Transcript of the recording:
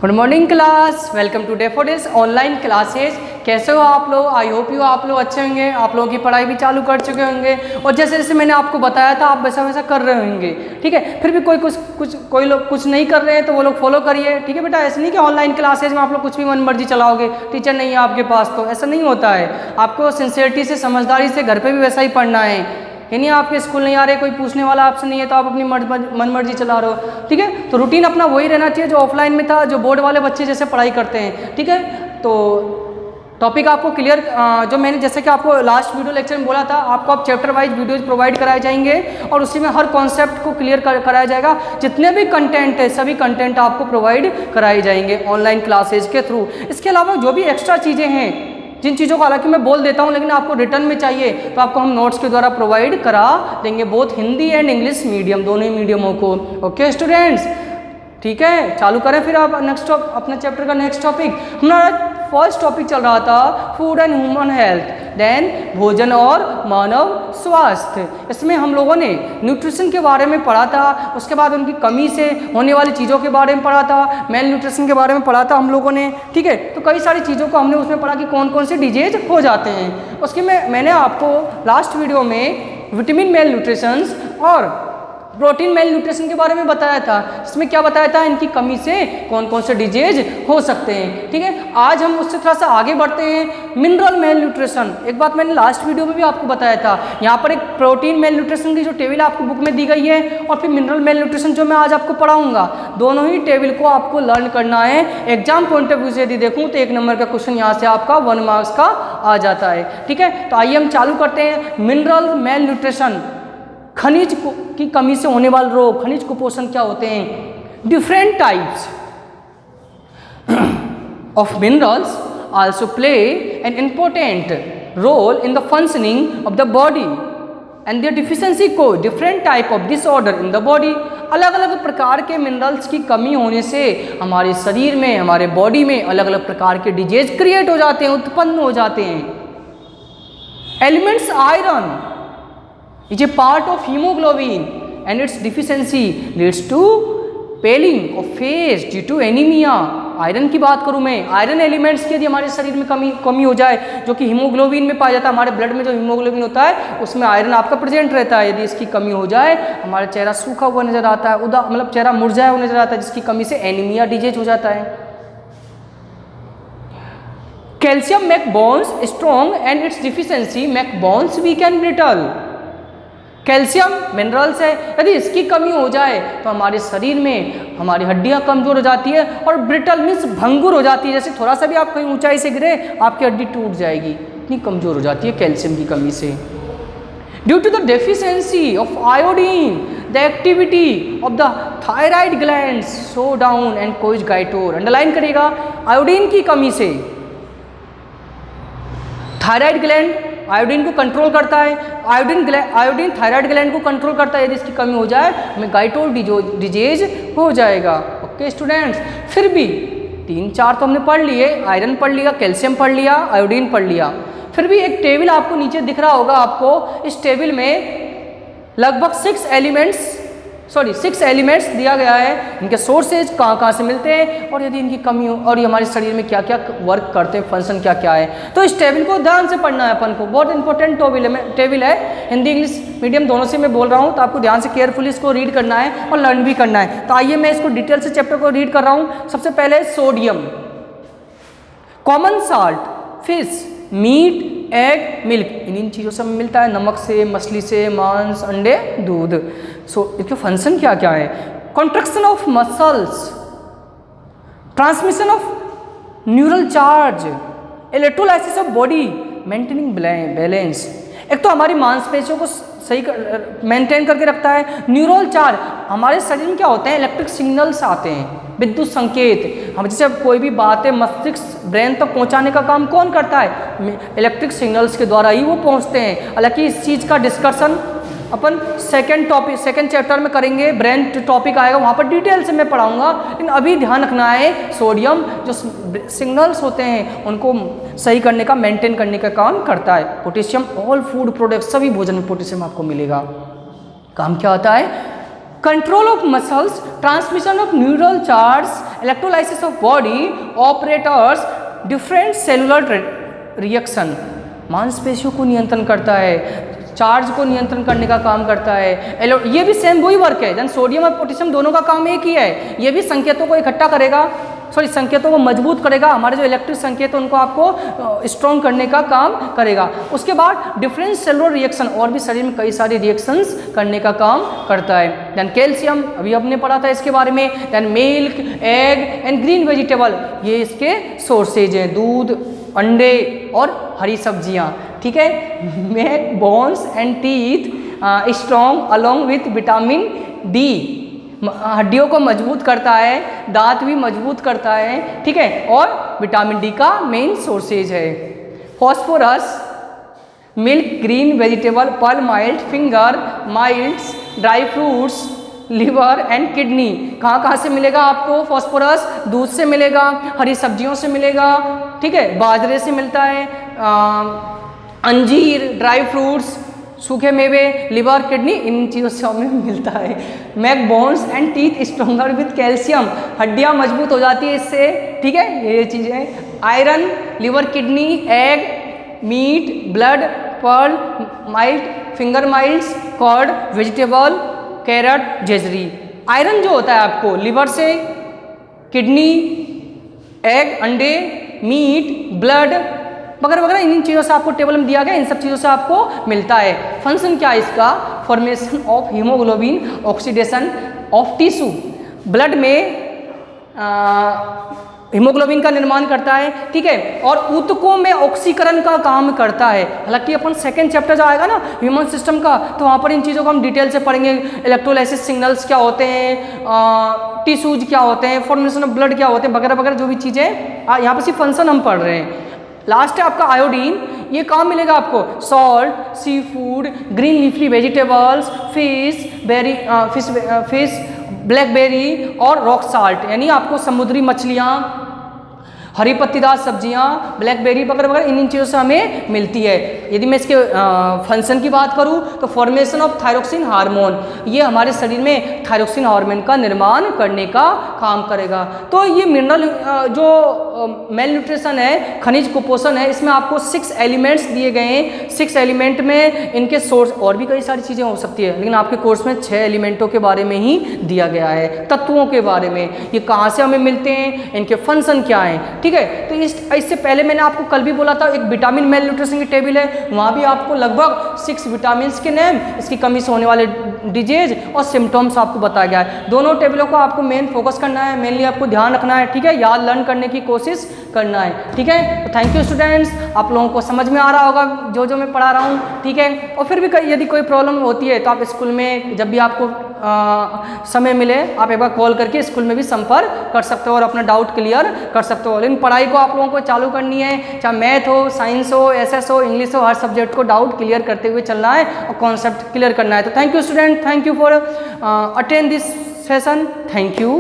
Good morning class, welcome to day four days online classes. कैसे हो आप लोग? आई होप यू आप लोग अच्छे होंगे। आप लोगों की पढ़ाई भी चालू कर चुके होंगे और जैसे जैसे मैंने आपको बताया था आप वैसा वैसा कर रहे होंगे। ठीक है, फिर भी कोई लोग कुछ नहीं कर रहे हैं तो वो लोग फॉलो करिए। ठीक है बेटा, ऐसा नहीं कि ऑनलाइन क्लासेज में आप लोग कुछ भी मन मर्जी चलाओगे, टीचर नहीं है आपके पास, तो ऐसा नहीं होता है। आपको सिंसियरिटी से, समझदारी से घर पर भी वैसा ही पढ़ना है। ये नहीं आपके स्कूल नहीं आ रहे, कोई पूछने वाला आपसे नहीं है तो आप अपनी मन मर्जी चला रहे हो। ठीक है, तो रूटीन अपना वही रहना चाहिए जो ऑफलाइन में था, जो बोर्ड वाले बच्चे जैसे पढ़ाई करते हैं। ठीक है, तो टॉपिक आपको क्लियर, जो मैंने जैसे कि आपको लास्ट वीडियो लेक्चर में बोला था, आपको आप चैप्टर वाइज वीडियोज प्रोवाइड कराए जाएंगे और उसी में हर कॉन्सेप्ट को क्लियर कराया जाएगा। जितने भी कंटेंट है सभी कंटेंट आपको प्रोवाइड कराए जाएंगे ऑनलाइन क्लासेज के थ्रू। इसके अलावा जो भी एक्स्ट्रा चीज़ें हैं, जिन चीज़ों को हालांकि मैं बोल देता हूं लेकिन आपको रिटर्न में चाहिए तो आपको हम नोट्स के द्वारा प्रोवाइड करा देंगे, both Hindi and English medium, दोनों ही मीडियमों को। ओके स्टूडेंट्स, ठीक है, चालू करें फिर आप नेक्स्ट अपने चैप्टर का नेक्स्ट टॉपिक। हमारा फर्स्ट टॉपिक चल रहा था food and human health, then भोजन और मानव स्वास्थ्य। इसमें हम लोगों ने न्यूट्रिशन के बारे में पढ़ा था, उसके बाद उनकी कमी से होने वाली चीज़ों के बारे में पढ़ा था, मेल न्यूट्रिशन के बारे में पढ़ा था हम लोगों ने। ठीक है, तो कई सारी चीज़ों को हमने उसमें पढ़ा कि कौन कौन से डिजीज हो जाते हैं। उसके में मैंने आपको लास्ट वीडियो में विटामिन मेल न्यूट्रिशंस और प्रोटीन मेल न्यूट्रिशन के बारे में बताया था। इसमें क्या बताया था, इनकी कमी से कौन कौन से डिजीज हो सकते हैं। ठीक है, आज हम उससे थोड़ा सा आगे बढ़ते हैं, मिनरल मेल न्यूट्रिशन। एक बात मैंने लास्ट वीडियो में भी आपको बताया था, यहाँ पर एक प्रोटीन मेल न्यूट्रिशन की जो टेबल आपको बुक में दी गई है और फिर मिनरल मेल न्यूट्रिशन जो मैं आज आपको पढ़ाऊंगा, दोनों ही टेबल को आपको लर्न करना है। एग्जाम पॉइंट ऑफ व्यू से यदि देखूँ तो 1 नंबर का क्वेश्चन यहाँ से आपका 1 मार्क्स का आ जाता है। ठीक है, तो आइए हम चालू करते हैं। मिनरल मेल न्यूट्रिशन, खनिज की कमी से होने वाले रोग, खनिज कुपोषण क्या होते हैं। Different types of minerals also play an important role in the functioning of the body and their deficiency को different type of disorder in the body. अलग अलग प्रकार के मिनरल्स की कमी होने से हमारे शरीर में, हमारे बॉडी में अलग अलग प्रकार के डिजीज क्रिएट हो जाते हैं, उत्पन्न हो जाते हैं। Elements iron is a part of hemoglobin and its deficiency leads to paling of face due to anemia। Iron की बात करूं मैं, आयरन एलिमेंट्स की यदि हमारे शरीर में कमी हो जाए, जो कि हीमोग्लोबिन में पाया जाता है, हमारे ब्लड में जो हीमोग्लोबिन होता है उसमें आयरन आपका प्रेजेंट रहता है। यदि इसकी कमी हो जाए हमारा चेहरा सूखा हुआ नजर आता है, मतलब चेहरा मुरझाया हुआ नजर आता है, जिसकी कमी से एनीमिया डिजीज हो जाता है। Calcium make bones strong and it's deficiency make bones weak and brittle. Calcium minerals है, यदि इसकी कमी हो जाए तो हमारे शरीर में हमारी हड्डियां कमजोर हो जाती है और ब्रिटल मीन्स भंगुर हो जाती है। जैसे थोड़ा सा भी आप कहीं ऊंचाई से गिरे आपकी हड्डी टूट जाएगी, इतनी कमजोर हो जाती है कैल्शियम की कमी से। Due to the deficiency of iodine the activity of the thyroid glands slow down and cause goitre. Underline करिएगा, आयोडीन की कमी से थायराइड ग्लैंड आयोडीन को कंट्रोल करता है, आयोडीन थायराइड ग्लैंड को कंट्रोल करता है। यदि इसकी कमी हो जाए हमें गाइटोर डिजीज हो जाएगा। ओके स्टूडेंट्स, फिर भी 3-4 तो हमने पढ़ लिए, आयरन पढ़ लिया, कैल्शियम पढ़ लिया, आयोडीन पढ़ लिया। फिर भी एक टेबल आपको नीचे दिख रहा होगा, आपको इस टेबल में लगभग 6 एलिमेंट्स दिया गया है। इनके सोर्सेज कहाँ से मिलते हैं और यदि इनकी कमी हो और ये हमारे शरीर में क्या क्या वर्क करते हैं, फंक्शन क्या क्या है। तो इस टेबल को ध्यान से पढ़ना है अपन को, बहुत इंपॉर्टेंट टेबल है। हिंदी इंग्लिश मीडियम दोनों से मैं बोल रहा हूँ, तो आपको ध्यान से केयरफुली इसको रीड करना है और लर्न भी करना है। तो आइए मैं इसको डिटेल से चैप्टर को रीड कर रहा हूँ। सबसे पहले sodium, common salt, fish, meat, egg, milk, इन चीज़ों से मिलता है, नमक से, मछली से, मांस, अंडे, दूध। सो इसके फंक्शन क्या क्या है। Contraction of muscles, transmission of neural charge, electrolysis of body, maintaining balance. एक तो हमारी मांसपेशियों को सही मेंटेन करके रखता है। न्यूरल चार्ज, हमारे शरीर में क्या होते हैं, इलेक्ट्रिक सिग्नल्स आते हैं, विद्युत संकेत। हम जैसे कोई भी बातें मस्तिष्क ब्रेन तक पहुंचाने का काम कौन करता है, इलेक्ट्रिक सिग्नल्स के द्वारा ही वो पहुंचते हैं। हालांकि इस चीज़ का डिस्कशन अपन सेकंड चैप्टर में करेंगे, ब्रेन टॉपिक आएगा, वहाँ पर डिटेल से मैं पढ़ाऊंगा। लेकिन अभी ध्यान रखना है, सोडियम जो सिग्नल्स होते हैं उनको सही करने का, मेंटेन करने का काम करता है। पोटेशियम, ऑल फूड प्रोडक्ट्स, सभी भोजन में पोटेशियम आपको मिलेगा। काम क्या होता है, control of muscles, transmission of neural charge, electrolysis of body, operators, different cellular reaction. मांसपेशियों को नियंत्रण करता है, चार्ज को नियंत्रण करने का काम करता है। ये भी सेम वही वर्क है, जन सोडियम और पोटेशियम दोनों का काम एक ही है। ये भी संकेतों को इकट्ठा करेगा, संकेतों को मजबूत करेगा, हमारे जो इलेक्ट्रिक संकेत है उनको आपको स्ट्रॉन्ग करने का काम करेगा। उसके बाद डिफरेंट सेलुलर रिएक्शन, और भी शरीर में कई सारे रिएक्शंस करने का काम करता है। देन कैल्शियम, अभी हमने पढ़ा था इसके बारे में। Then milk, egg and green vegetable, ये इसके सोर्सेज हैं, दूध, अंडे और हरी सब्जियां, ठीक है। Make bones and teeth strong along with vitamin D, हड्डियों को मजबूत करता है, दांत भी मजबूत करता है, ठीक है, और विटामिन डी का मेन सोर्सेज है। Phosphorus, milk, green vegetable, pearl millet, finger millets, dry fruits, liver and kidney. कहाँ से मिलेगा आपको फॉस्फोरस? दूध से मिलेगा, हरी सब्जियों से मिलेगा, ठीक है, बाजरे से मिलता है, अंजीर, ड्राई फ्रूट्स, सूखे मेवे, लिवर, किडनी, इन चीज़ों से हमें मिलता है। Make bones and teeth stronger with calcium, हड्डियाँ मजबूत हो जाती है इससे, ठीक है, ये चीज़ें। Iron, liver, kidney, egg, meat, blood, pearl, millet, finger millets, cod, vegetable, carrot, jaggery. Iron जो होता है आपको लिवर से, किडनी, एग, अंडे, मीट, ब्लड वगैरह वगैरह, इन चीज़ों से आपको टेबल में दिया गया, इन सब चीज़ों से आपको मिलता है। फंक्शन क्या है इसका? Formation of haemoglobin, oxidation of tissue, blood में हीमोग्लोबिन का निर्माण करता है, ठीक है, और ऊतकों में ऑक्सीकरण का काम करता है। हालांकि अपन सेकंड चैप्टर जो आएगा ना ह्यूमन सिस्टम का, तो वहाँ पर इन चीज़ों को हम डिटेल से पढ़ेंगे। इलेक्ट्रोलाइसिस सिग्नल्स क्या होते हैं, टिश्यूज क्या होते हैं, फॉर्मेशन ऑफ ब्लड क्या होते हैं, वगैरह वगैरह जो भी चीज़ें यहाँ पर सिर्फ फंक्शन हम पढ़ रहे हैं। लास्ट है आपका आयोडीन, ये कहाँ मिलेगा आपको? Salt, seafood, green leafy vegetables, fish, blackberry और रॉक साल्ट, यानी आपको समुद्री मछलियाँ, हरी पत्तीदार सब्जियाँ, ब्लैकबेरी वगैरह वगैरह, इन चीज़ों से हमें मिलती है। यदि मैं इसके फंक्शन की बात करूँ तो फॉर्मेशन ऑफ थायरोक्सिन हार्मोन, ये हमारे शरीर में थायरोक्सिन हार्मोन का निर्माण करने का काम करेगा। तो ये मिनरल जो मेल न्यूट्रिशन है, खनिज कुपोषण है, इसमें आपको 6 एलिमेंट्स दिए गए हैं। 6 एलिमेंट में इनके सोर्स, और भी कई सारी चीज़ें हो सकती है, लेकिन आपके कोर्स में 6 एलिमेंटों के बारे में ही दिया गया है, तत्वों के बारे में, ये कहाँ से हमें मिलते हैं, इनके फंक्शन क्या हैं, ठीक है। तो इससे पहले मैंने आपको कल भी बोला था एक विटामिन मेल न्यूट्रिशन की टेबल है, वहाँ भी आपको लगभग 6 विटामिन के नेम, इसकी कमी से होने वाले डिजीज और सिम्टम्स आपको बताया गया है। दोनों टेबलों को आपको मेन फोकस करना है, मेनली आपको ध्यान रखना है, ठीक है, याद लर्न करने की कोशिश करना है, ठीक है। तो थैंक यू स्टूडेंट्स, आप लोगों को समझ में आ रहा होगा जो मैं पढ़ा रहा हूँ, ठीक है। और फिर भी यदि कोई प्रॉब्लम होती है तो आप स्कूल में जब भी आपको समय मिले आप एक बार कॉल करके स्कूल में भी संपर्क कर सकते हो और अपना डाउट क्लियर कर सकते हो। लेकिन पढ़ाई को आप लोगों को चालू करनी है, चाहे मैथ हो, साइंस हो, एसएस हो, इंग्लिश हो, हर सब्जेक्ट को डाउट क्लियर करते हुए चलना है और कॉन्सेप्ट क्लियर करना है। तो thank you student, thank you for attend this session, thank you.